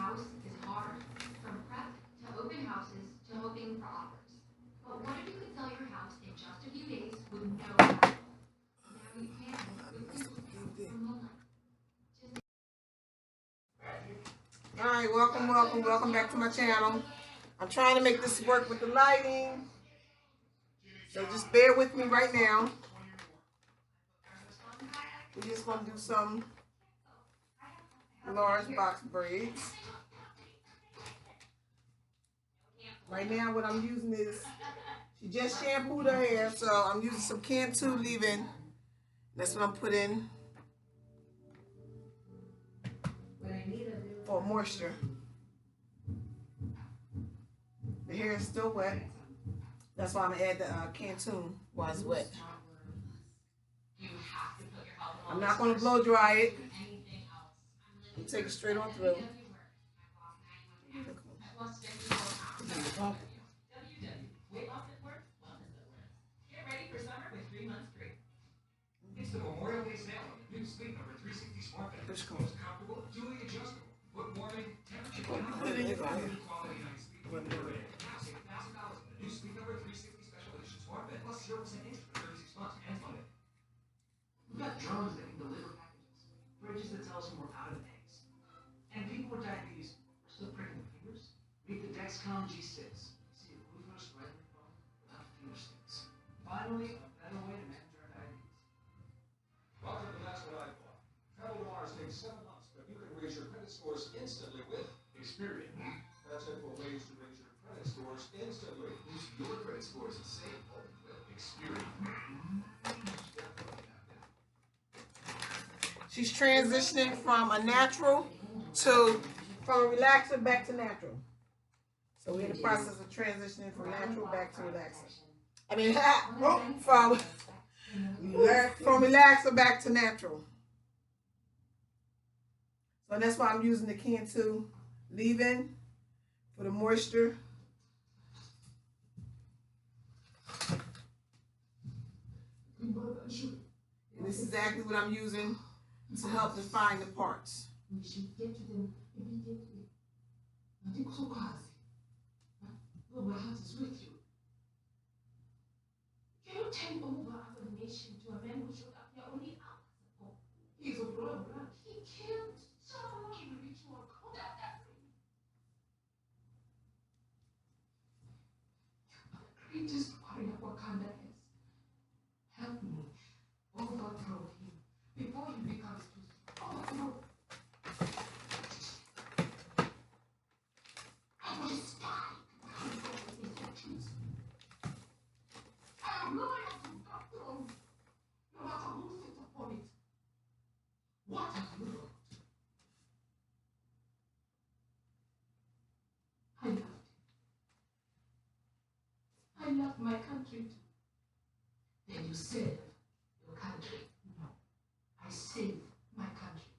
house is hard. From prep to open houses to hoping for offers. But what if you could sell your house in just a few days with no hassle? Now you can with from Moonlight. Alright, welcome back to my channel. I'm trying to make this work with the lighting. So just bear with me right now. We're just going to do some large box braids. Right now what I'm using is, she just shampooed her hair, so I'm using some Cantu leave-in. That's what I'm putting for moisture. The hair is still wet. That's why I'm going to add the Cantu while it's wet. I'm not going to blow dry it. I'm take it straight on through. It's the Memorial Day sale on the new Sleep Number 360 Smart Bed. It's comfortable, dually adjustable, foot warming, temperature quality night sleep. Now save $1,000 on the new Sleep Number 360 Special Edition Smart Bed plus 0% interest for 36 months and funded. We've got drones that can deliver packages, fridges that tell us when we're out of eggs, and people with diabetes are still pricking their fingers. Meet the Dexcom G6. See a glucose right phone without finger sticks. Finally, a better way to manage our diabetes. Welcome to That's What I Thought. Travel to Mars takes 7 months, but you can raise your credit scores instantly with Experian. That's it for ways to raise your credit scores instantly. Boost your credit scores and save with Experian. She's transitioning from a natural from a relaxer back to natural. So we're in the process of transitioning from natural back to relaxer. I mean, from relaxer back to natural. So that's why I'm using the Cantu leave-in for the moisture. And this is exactly what I'm using to help define the parts. We should get to them immediately. I think so, Kazi. But my heart is with you. Can you turn over our nation to a man who showed up here only hours ago? He's a blood. He killed someone in ritual code at that ring. You are the greatest warrior Wakanda has. Help me overthrow him before he becomes too strong. Overthrow. I will spy because of his actions. I am loyal to that throne, no matter who sits upon it. What have you wrought? I loved him. I loved my country too. Then you save your country. No, I save my country.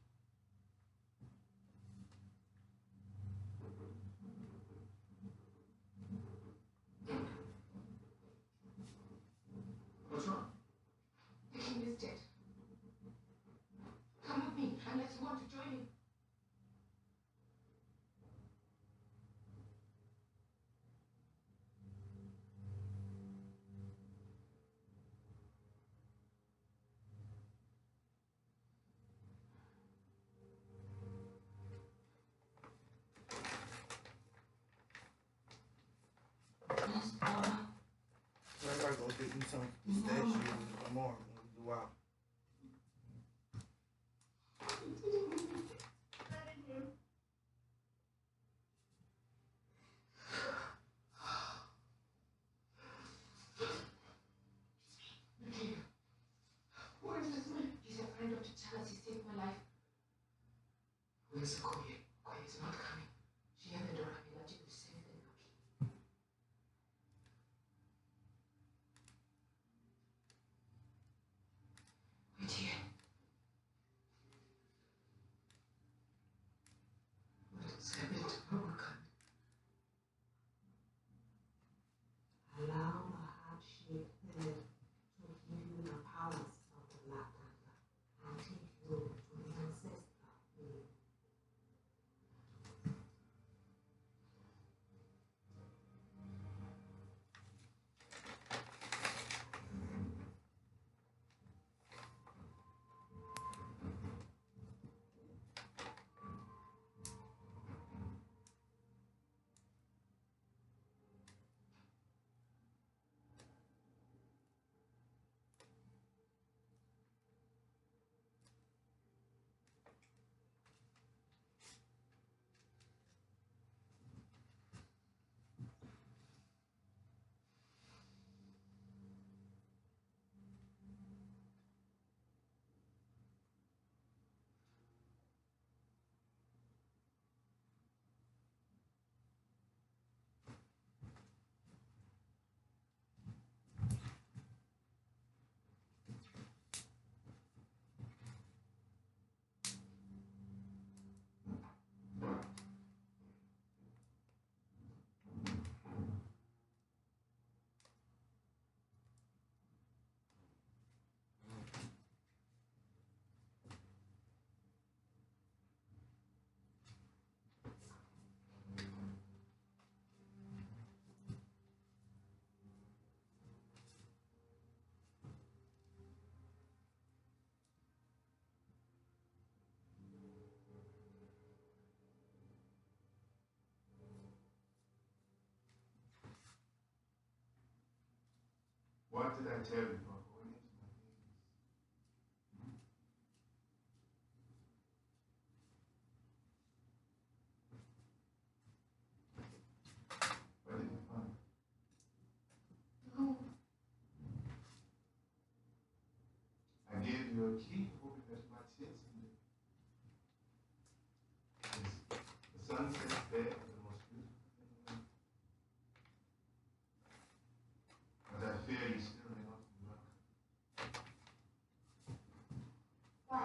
What's wrong? The king is dead. Come with me unless you want to join him. Yes, Baba. So I gotta go get me some pistachios tomorrow when we go out. Where is this man? He's a friend of T'Challa's. He saved my life. Where's Okoye? Okoye is not coming. She and the Dora Milaje will save them. Wait here. What is happened to Wakanda? Allow the hardship there to give you the powers of the Black Panther and take you to the ancestral way. What did I tell you about going into my business? What did you find? No. I gave you a key, hoping that you might see it someday. The sunset there is the most beautiful thing on earth. But I fear you still may not be welcome. Why?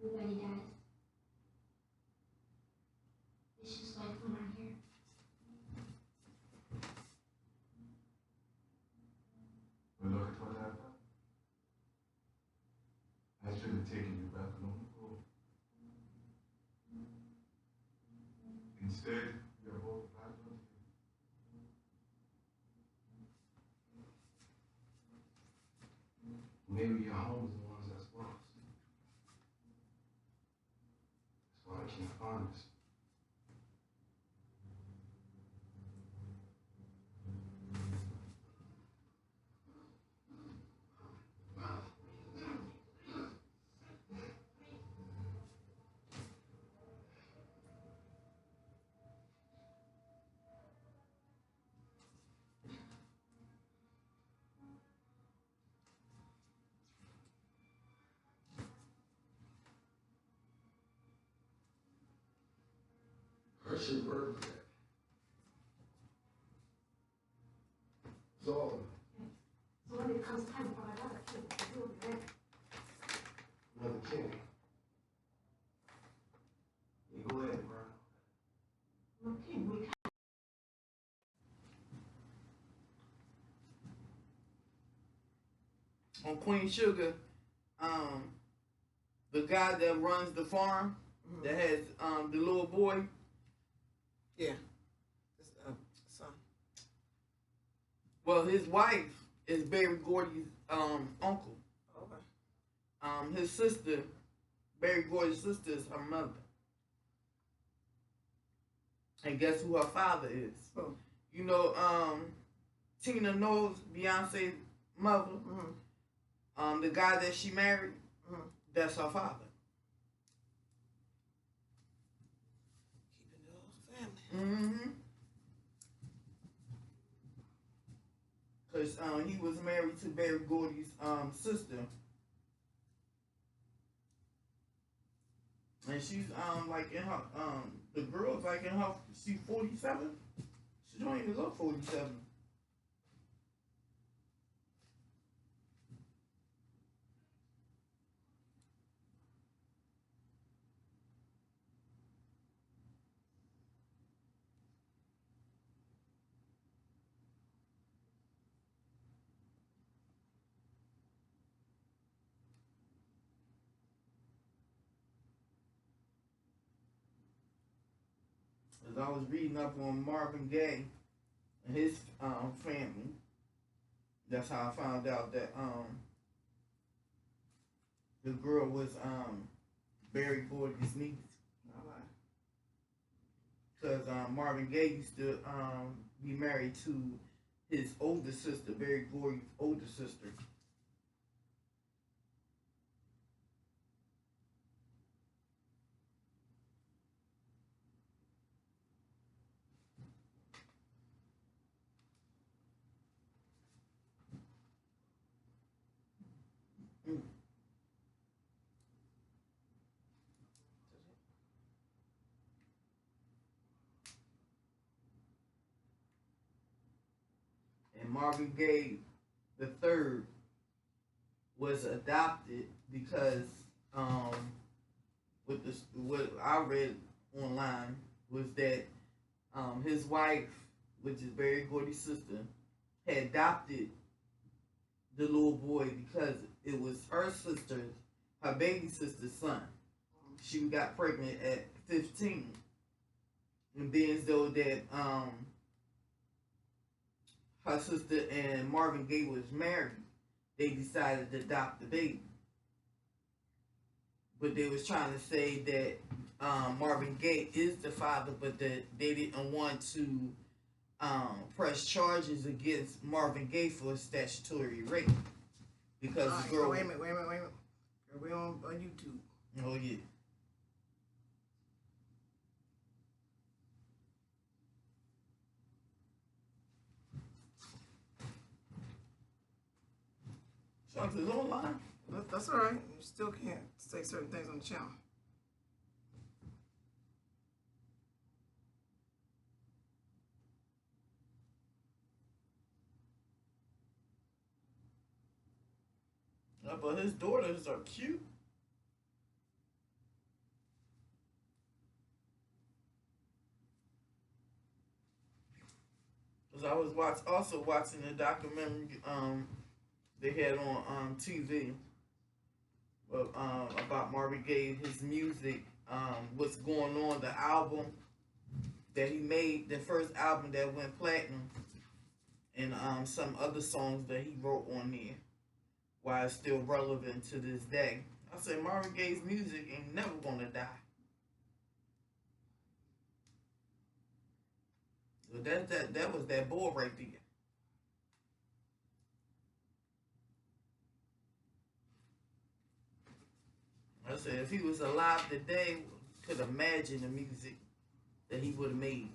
Everybody dies. It's just like when we're here. Well, look at what I've done. I should have taken you back long ago. Instead, we are both right on here. Maybe your home is the ones that's lost. That's why I can't find us. Hershey birthday. So when it comes time for another kid, you'll be ready. Another king. You go ahead, bro. Okay, we On Queen Sugar, the guy that runs the farm that has the little boy. Yeah. It's, son. Well, his wife is Barry Gordy's uncle. Okay. His sister, Barry Gordy's sister, is her mother. And guess who her father is? Who? You know, Tina knows Beyonce's mother. Mm-hmm. The guy that she married, Mm-hmm. that's her father. Keeping it all family. Mm-hmm. Because he was married to Barry Gordy's sister. And she's like in her the girl's like in her, she's 47. She don't even look 47. As I was reading up on Marvin Gaye and his family, that's how I found out that the girl was Barry Gordy's niece. Because Marvin Gaye used to be married to his older sister, Barry Gordy's older sister. And Marvin Gaye the third was adopted because what I read online was that his wife, which is Barry Gordy's sister, had adopted the little boy because it was her sister's, her baby sister's son. She got pregnant at 15. And being as though that her sister and Marvin Gaye was married, they decided to adopt the baby. But they was trying to say that Marvin Gaye is the father, but that they didn't want to press charges against Marvin Gaye for statutory rape because the girl. Wait a minute. We're on YouTube. Oh yeah. Something's online. That's all right. You still can't say certain things on the channel. No, but his daughters are cute. Cause I was also watching the documentary they had on TV about Marvin Gaye, his music, what's going on, the album that he made, the first album that went platinum, and some other songs that he wrote on there, why it's still relevant to this day. I said Marvin Gaye's music ain't never gonna die. But that was that bull right there. I said if he was alive today, could imagine the music that he would have made.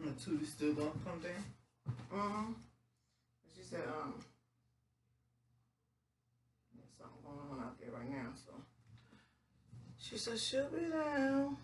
And Tootie still gonna come down? Mm-hmm. She said, there's something going on out there right now, so. She said she'll be down.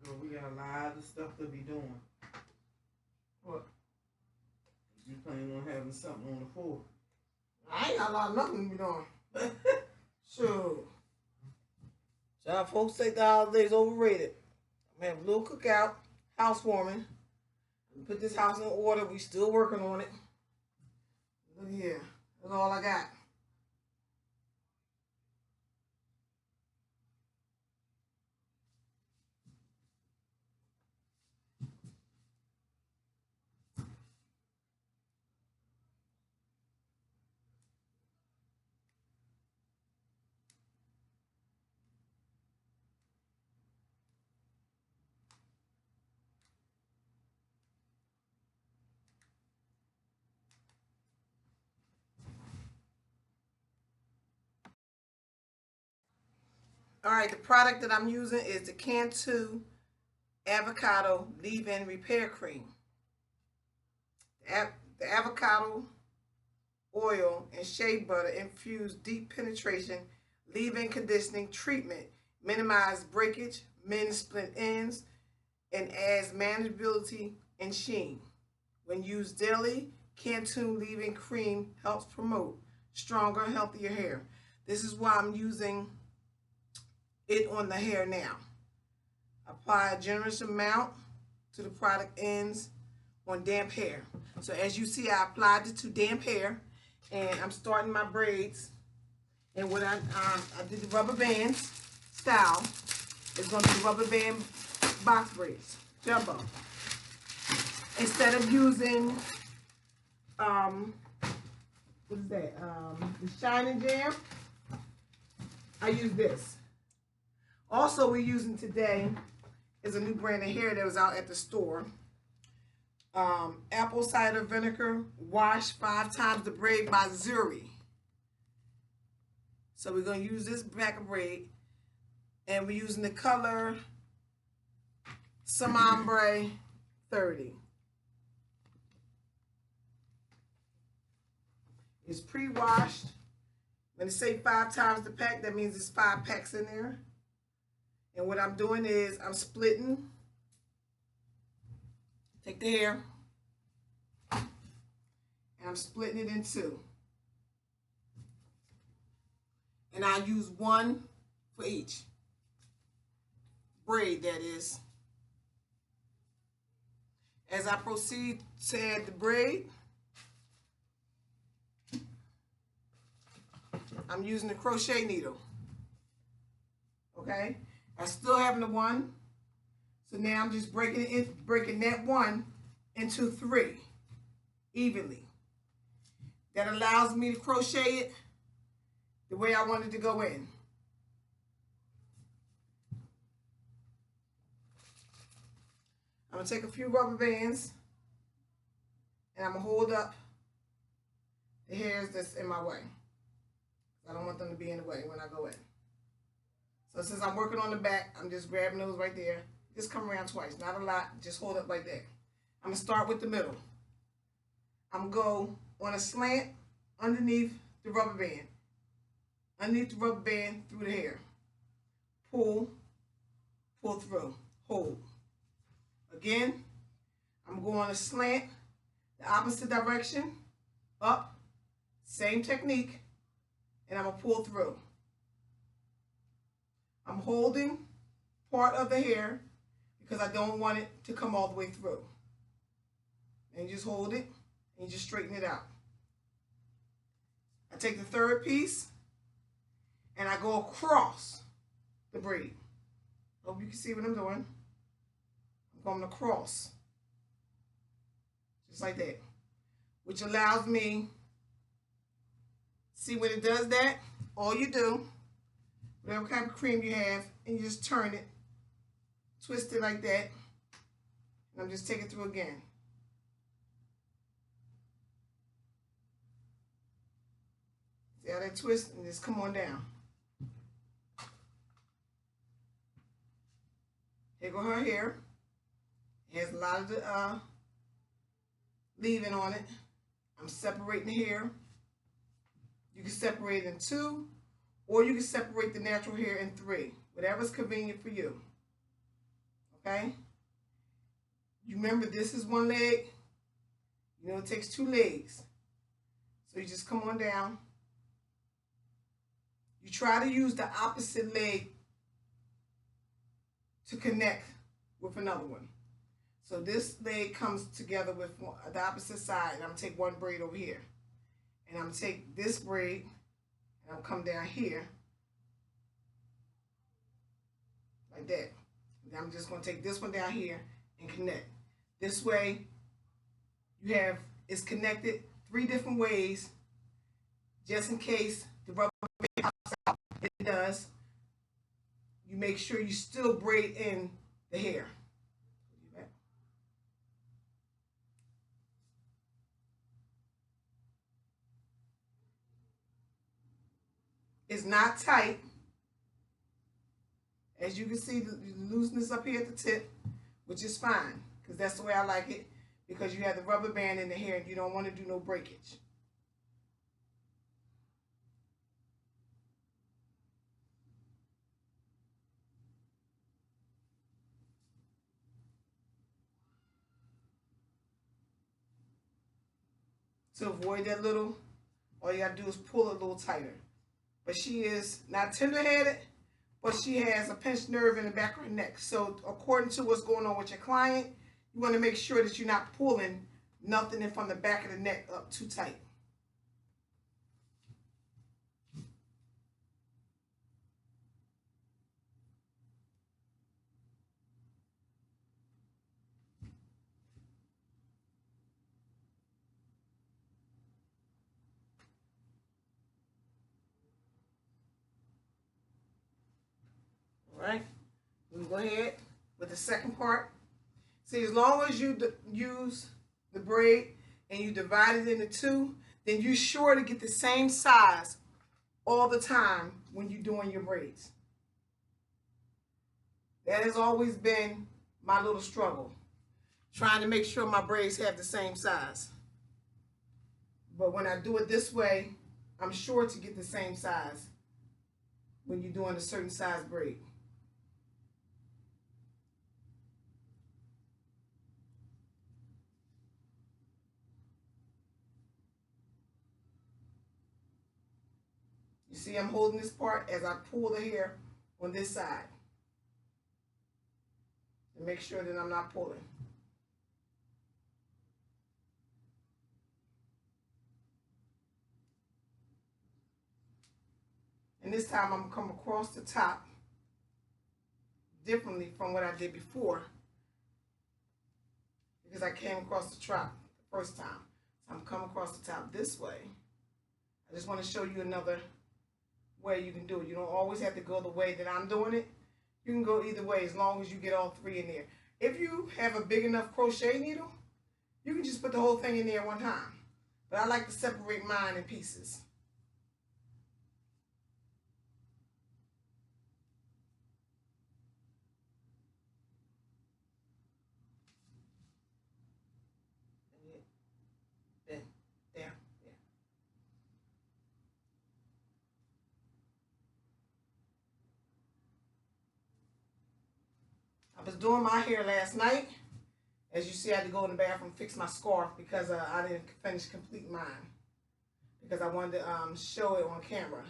Girl, we got a lot of stuff to be doing. What? You planning on having something on the floor? I ain't got a lot of nothing to be doing. Sure. Y'all folks think the holidays overrated. I'm gonna have a little cookout, housewarming. Put this house in order. We still working on it. Look here. That's all I got. All right, the product that I'm using is the Cantu Avocado Leave-In Repair Cream. The avocado oil and shea butter infuse deep penetration leave-in conditioning treatment, minimize breakage, mend split ends, and adds manageability and sheen. When used daily, Cantu leave-in cream helps promote stronger, healthier hair. This is why I'm using it on the hair now. Apply a generous amount to the product ends on damp hair. So as you see, I applied it to damp hair, and I'm starting my braids. And what I did the rubber bands style. It's going to be rubber band box braids, jumbo. Instead of using what is that? The Shine and Jam. I use this. Also, we're using today is a new brand of hair that was out at the store. Apple cider vinegar washed 5 times the braid by Zury. So we're going to use this back of braid, and we're using the color Some Ombre 30. It's pre-washed. When they say 5 times the pack, that means it's 5 packs in there. And what I'm doing is I'm splitting. Take the hair, and I'm splitting it in 2. And I use 1 for each braid, that is. As I proceed to add the braid, I'm using the crochet needle. Okay? I still have the 1. So now I'm just breaking that 1 into 3 evenly. That allows me to crochet it the way I want it to go in. I'm going to take a few rubber bands, and I'm going to hold up the hairs that's in my way. I don't want them to be in the way when I go in. So since I'm working on the back, I'm just grabbing those right there. Just come around twice, not a lot, just hold up like that. I'm going to start with the middle. I'm going to go on a slant underneath the rubber band. Underneath the rubber band through the hair. Pull, pull through, hold. Again, I'm going a slant, the opposite direction, up, same technique, and I'm going to pull through. I'm holding part of the hair because I don't want it to come all the way through. And you just hold it and you just straighten it out. I take the third piece and I go across the braid. Hope you can see what I'm doing. I'm going across. Just like that. Which allows me, see when it does that, all you do, whatever kind of cream you have, and you just turn it, twist it like that, and I'm just taking it through again. See how that twist, and just come on down. Here go her hair. It has a lot of the leave-in on it. I'm separating the hair. You can separate it in 2, or you can separate the natural hair in 3. Whatever's convenient for you. Okay? You remember this is one leg. You know it takes 2 legs. So you just come on down. You try to use the opposite leg to connect with another one. So this leg comes together with the opposite side, and I'm going to take one braid over here. And I'm going to take this braid, and I'm come down here, like that. And I'm just going to take this one down here and connect. This way, you have, it's connected 3 different ways, just in case the rubber band pops out. It does. You make sure you still braid in the hair. It's not tight. As you can see, the looseness up here at the tip, which is fine, because that's the way I like it, because you have the rubber band in the hair and you don't want to do no breakage. To avoid that little, all you got to do is pull it a little tighter. But she is not tender-headed, but she has a pinched nerve in the back of her neck. So according to what's going on with your client, you want to make sure that you're not pulling nothing in from the back of the neck up too tight. Right, we go ahead with the second part. See, as long as you use the braid and you divide it into 2, then you're sure to get the same size all the time when you're doing your braids. That has always been my little struggle, trying to make sure my braids have the same size. But when I do it this way, I'm sure to get the same size when you're doing a certain size braid. You see, I'm holding this part as I pull the hair on this side to make sure that I'm not pulling. And this time I'm going to come across the top differently from what I did before, because I came across the top the first time. So I'm coming across the top this way. I just want to show you another way you can do it. You don't always have to go the way that I'm doing it. You can go either way as long as you get all 3 in there. If you have a big enough crochet needle, you can just put the whole thing in there one time. But I like to separate mine in pieces. There. I was doing my hair last night. As you see, I had to go in the bathroom and fix my scarf because I didn't finish complete mine. Because I wanted to show it on camera.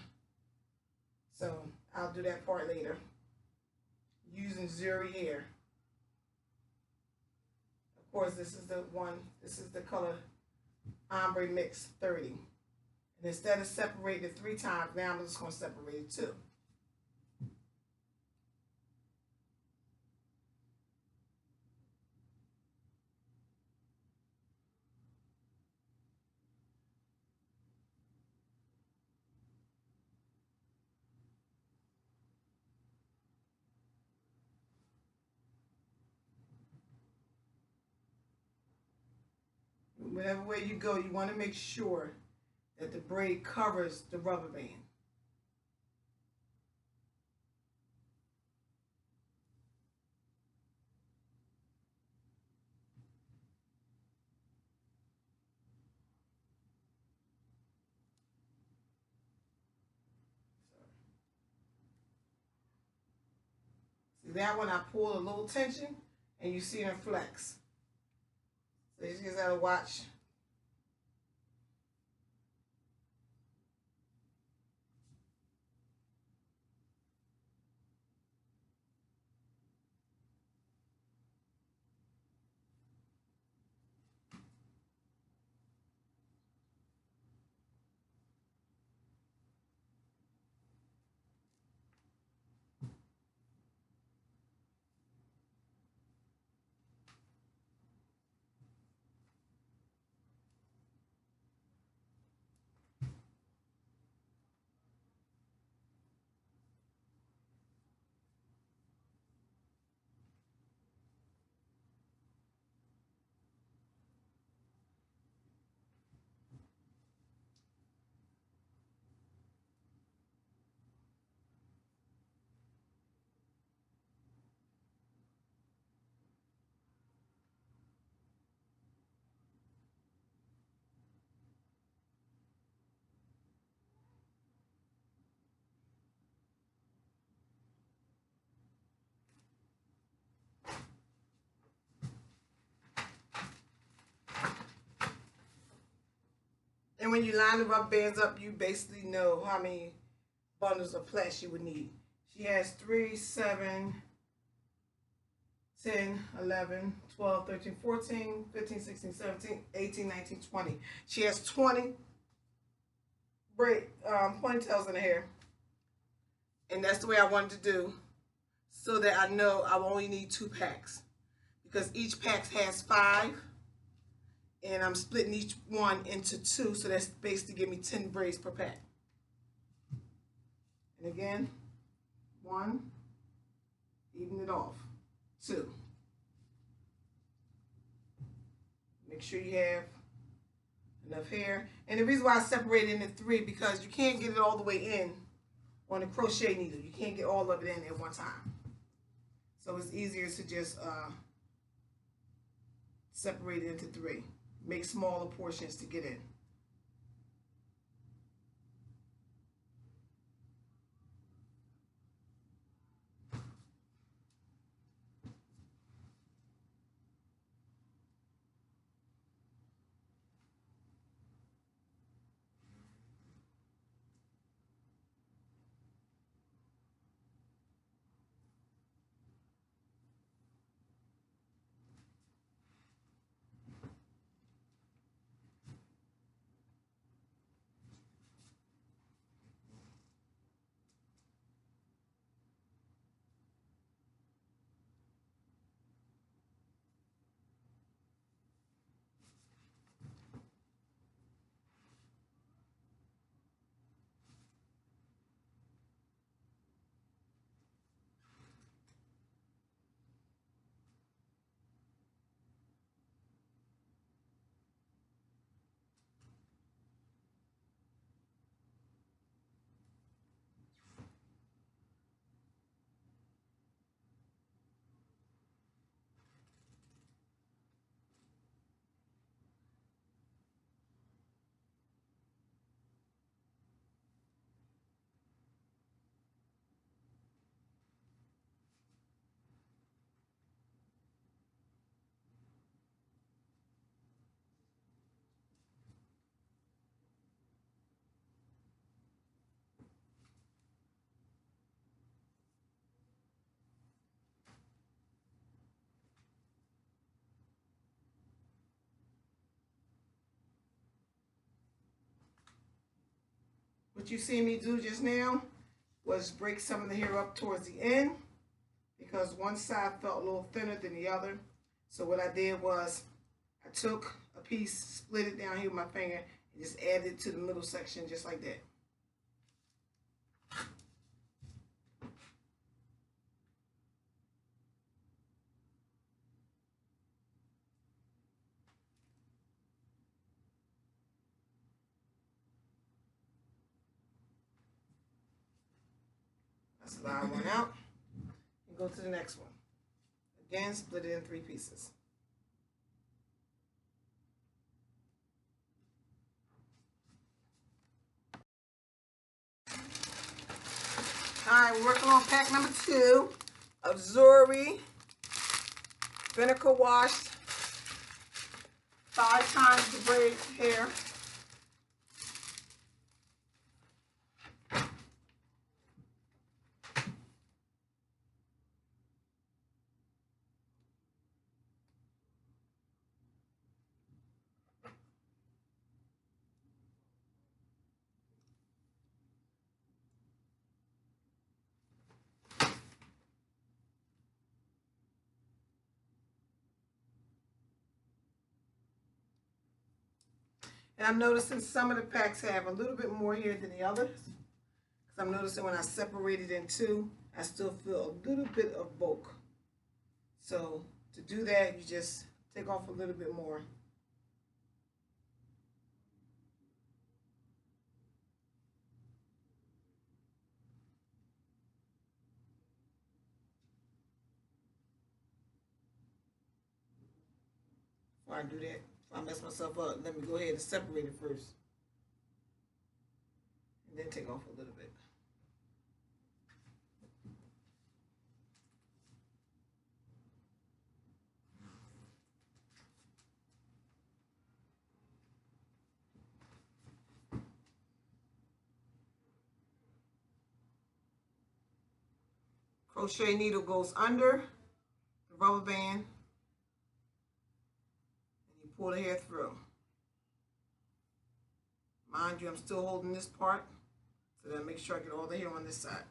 So I'll do that part later. Using Zury hair. Of course, this is the one, this is the color Ombre Mix 30. And instead of separating it 3 times, now I'm just going to separate it 2. Whatever way you go, you want to make sure that the braid covers the rubber band. See that one, I pull a little tension and you see them flex. So you just gotta watch. And when you line the rubber bands up, you basically know how many bundles of plaits you would need. She has 3, 7, 10, 11, 12, 13, 14, 15, 16, 17, 18, 19, 20. She has 20 ponytails in her hair. And that's the way I wanted to do, so that I know I only need 2 packs. Because each pack has 5. And I'm splitting each one into 2, so that's basically give me 10 braids per pack. And again, 1, even it off, 2. Make sure you have enough hair. And the reason why I separated it into 3, because you can't get it all the way in on a crochet needle. You can't get all of it in at one time. So it's easier to just separate it into 3. Make smaller portions to get in. What you see me do just now was break some of the hair up towards the end because one side felt a little thinner than the other. So what I did was I took a piece, split it down here with my finger, and just added it to the middle section just like that. Slide one out and go to the next one. Again, split it in 3 pieces. Alright, we're working on pack number 2 of Zury Vinegar-Washed 5 times the braid hair. And I'm noticing some of the packs have a little bit more hair than the others. Because I'm noticing when I separate it in 2, I still feel a little bit of bulk. So to do that, you just take off a little bit more. Before I do that, if I mess myself up, let me go ahead and separate it first. And then take off a little bit. Crochet needle goes under the rubber band and you pull the hair through. Mind you, I'm still holding this part so that I make sure I get all the hair on this side.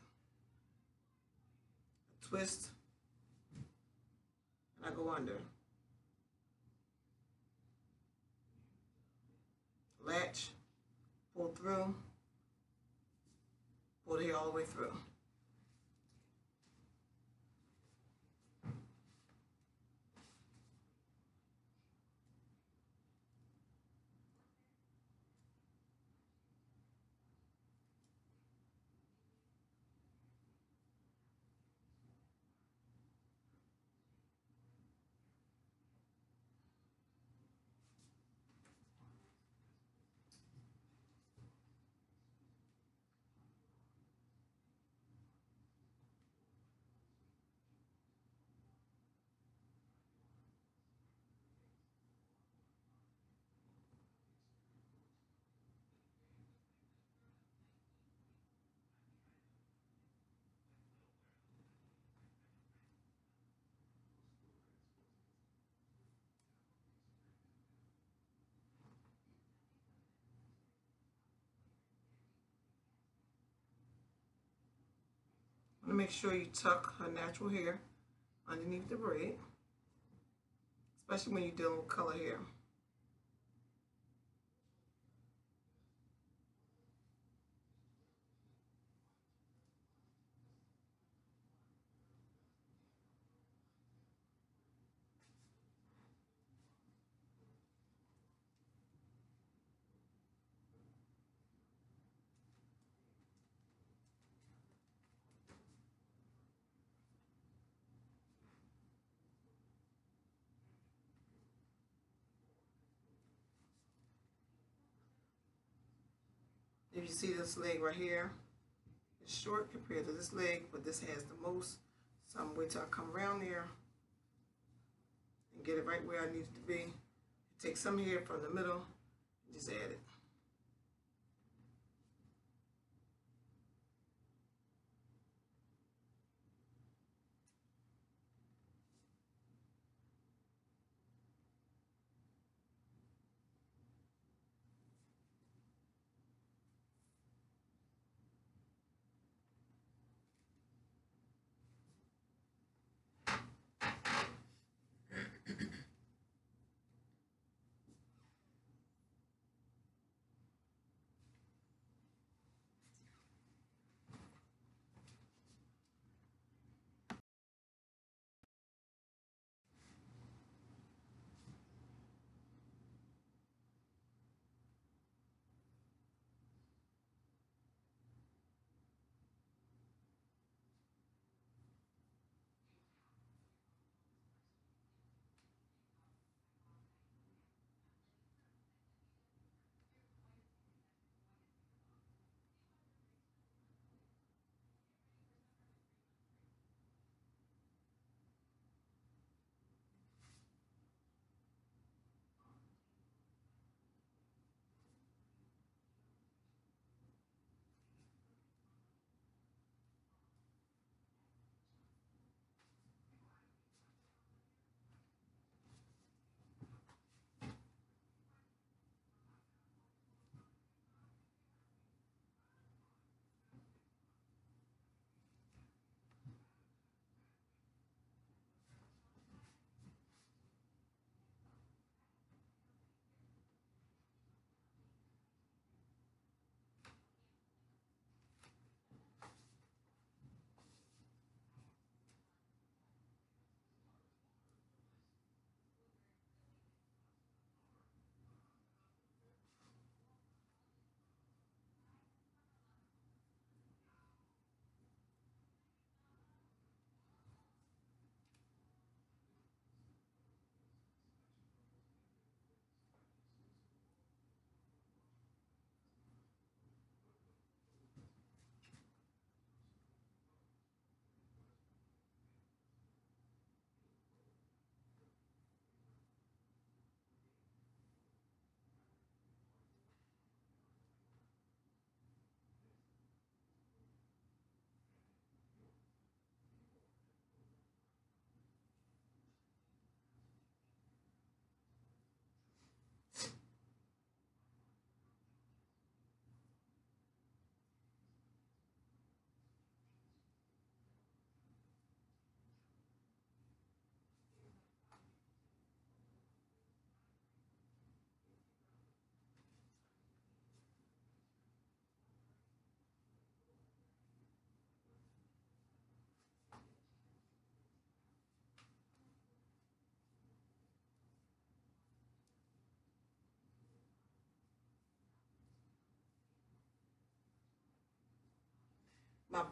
I twist and I go under. Latch, pull through, pull the hair all the way through. Make sure you tuck her natural hair underneath the braid, especially when you're dealing with color hair. If you see this leg right here, it's short compared to this leg, but this has the most. So I'm wait till I come around there and get it right where I need it to be. Take some hair from the middle and just add it.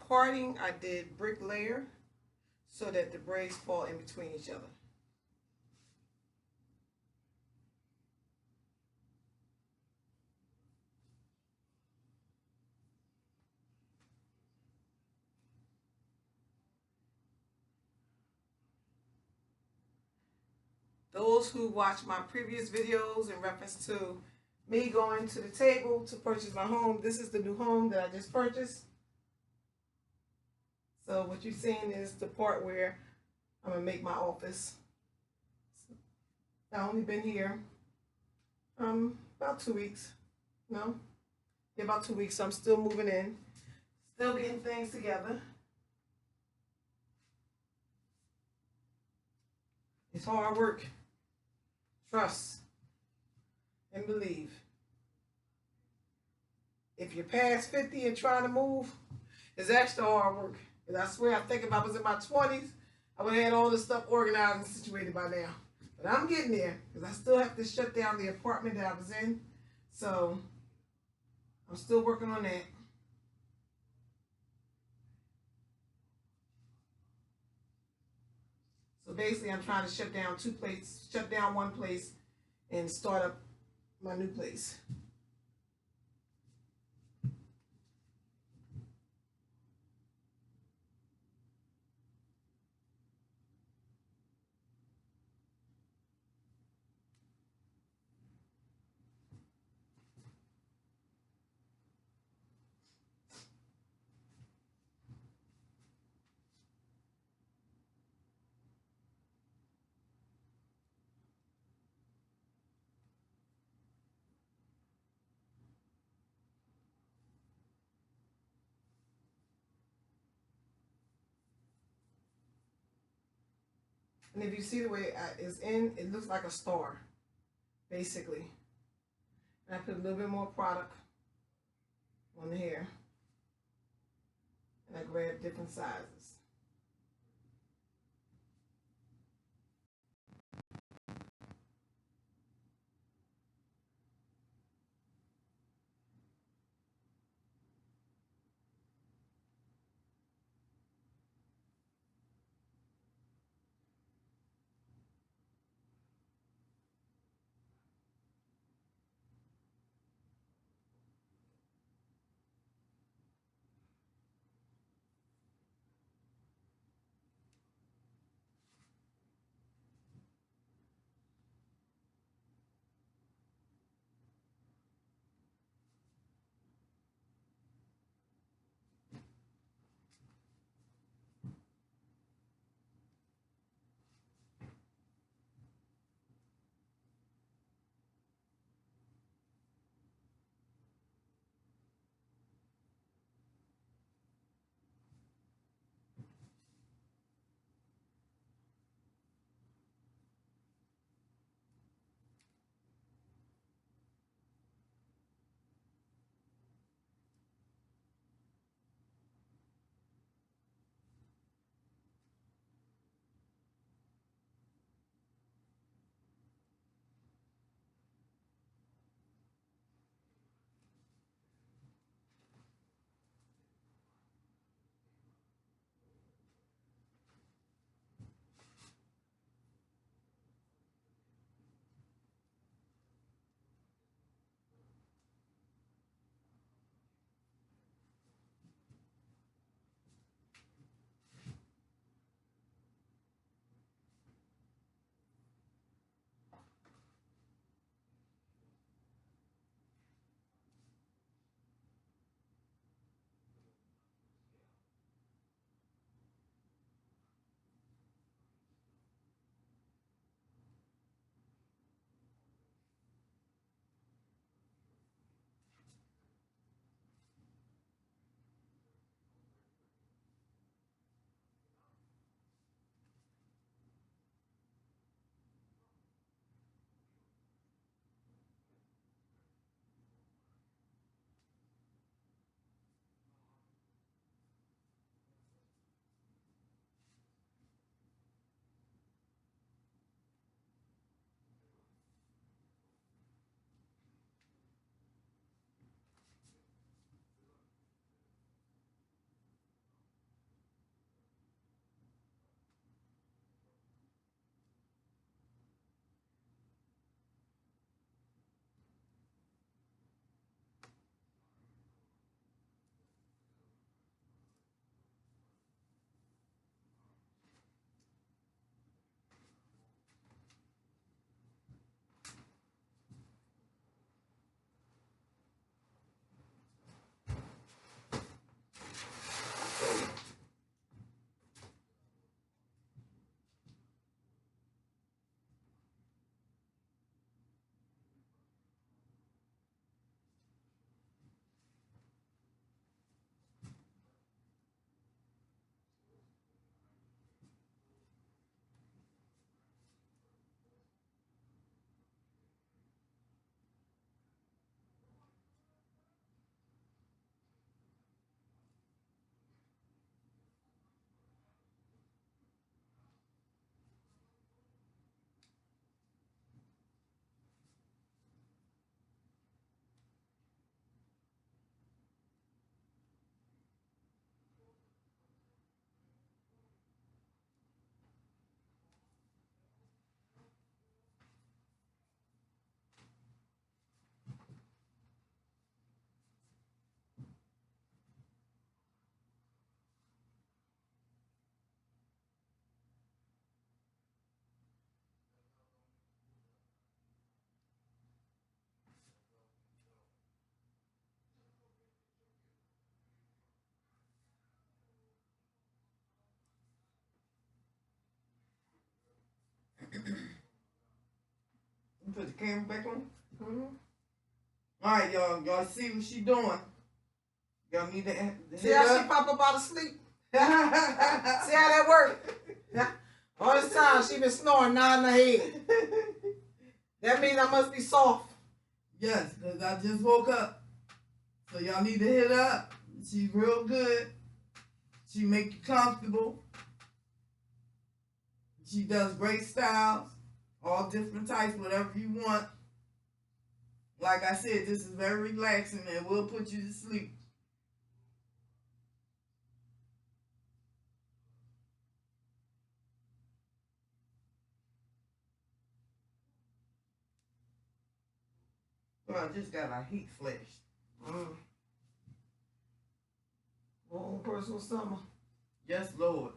carding, I did brick layer so that the braids fall in between each other. Those who watch my previous videos in reference to me going to the table to purchase my home, this is the new home that I just purchased. So what you're seeing is the part where I'm going to make my office. I've only been here about 2 weeks. No? Yeah, about 2 weeks. So I'm still moving in. Still getting things together. It's hard work. Trust and believe. If you're past 50 and trying to move, it's actually hard work. And I swear, I think if I was in my 20s, I would have had all this stuff organized and situated by now. But I'm getting there because I still have to shut down the apartment that I was in. So I'm still working on that. So basically, I'm trying to shut down one place and start up my new place. And if you see the way it's in, it looks like a star, basically. And I put a little bit more product on the hair. And I grab different sizes. put the camera back on? Mm-hmm. All right, y'all. Y'all see what she doing? Y'all need to See how she pop up out of sleep? See how that work? All this time she been snoring, nodding her head. That means I must be soft. Yes, because I just woke up. So y'all need to hit her up. She's real good. She make you comfortable. She does great styles. All different types, whatever you want. Like I said, this is very relaxing and will put you to sleep. Well, I just got a heat flash. Own personal summer. Yes, Lord.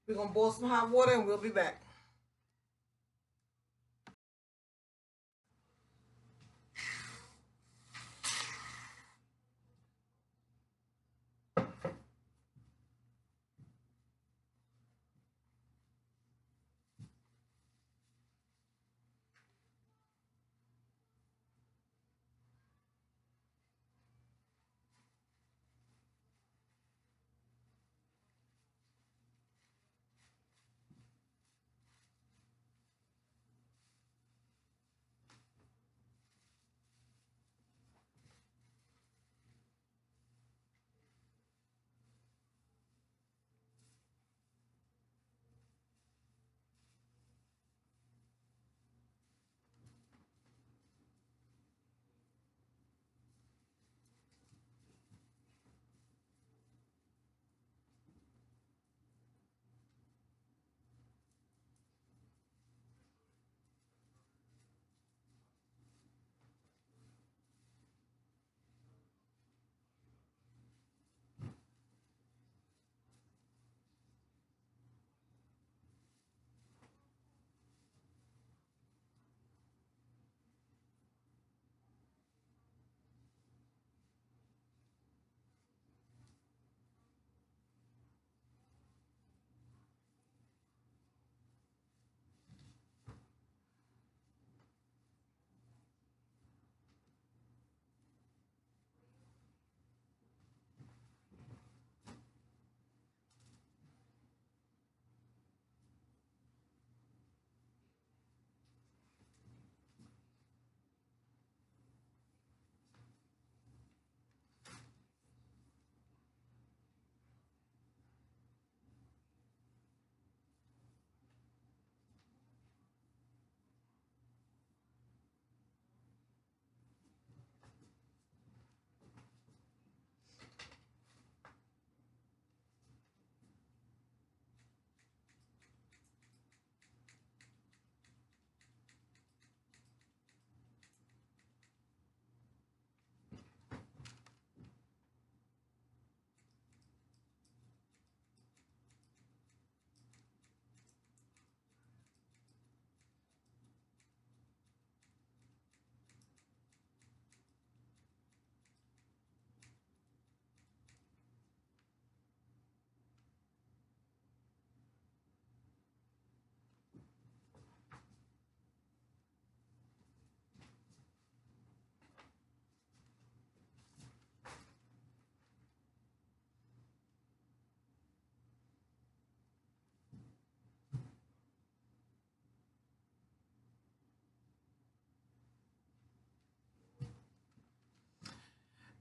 We're going to boil some hot water and we'll be back.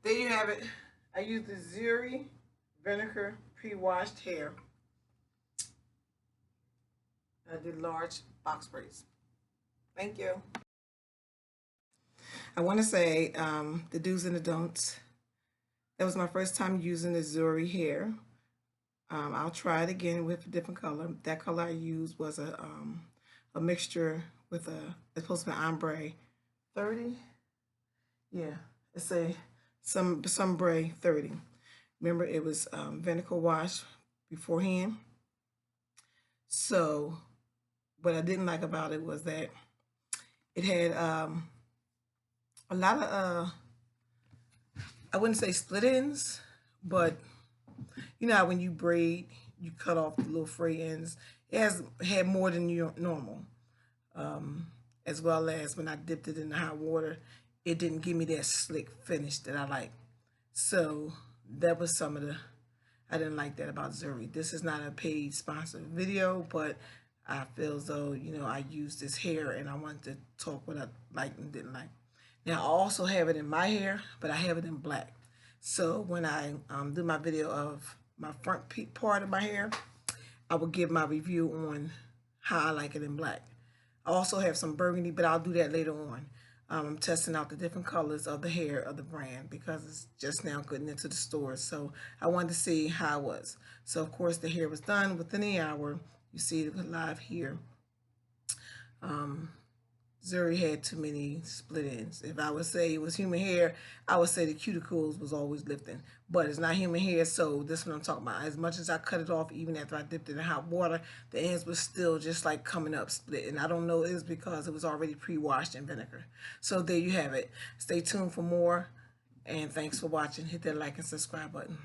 There you have it. I used the Zury vinegar pre-washed hair. I did large box braids. Thank you. I want to say the do's and the don'ts. That was my first time using the Zury hair. I'll try it again with a different color. That color I used was a mixture with it's supposed to be ombre 30. Yeah, it's a some Bray 30. Remember, it was Vinegar-Washed beforehand. So what I didn't like about it was that it had a lot of I wouldn't say split ends, but you know how when you braid, you cut off the little fray ends. It had more than normal, as well as when I dipped it in the hot water, it didn't give me that slick finish that I like. So that was some of the I didn't like that about Zury. This is not a paid sponsored video, but I feel as though, you know, I used this hair and I wanted to talk what I liked and didn't like. Now I also have it in my hair, but I have it in black. So when I do my video of my front part of my hair, I will give my review on how I like it in black. I also have some burgundy, but I'll do that later on. I'm testing out the different colors of the hair of the brand because it's just now getting into the stores. So I wanted to see how it was. So of course the hair was done within the hour. You see it live here. Zury had too many split ends. If I would say it was human hair, I would say the cuticles was always lifting. But it's not human hair, so this is what I'm talking about. As much as I cut it off, even after I dipped it in hot water, the ends was still just like coming up split. And I don't know, it's because it was already pre-washed in vinegar. So there you have it. Stay tuned for more. And thanks for watching. Hit that like and subscribe button.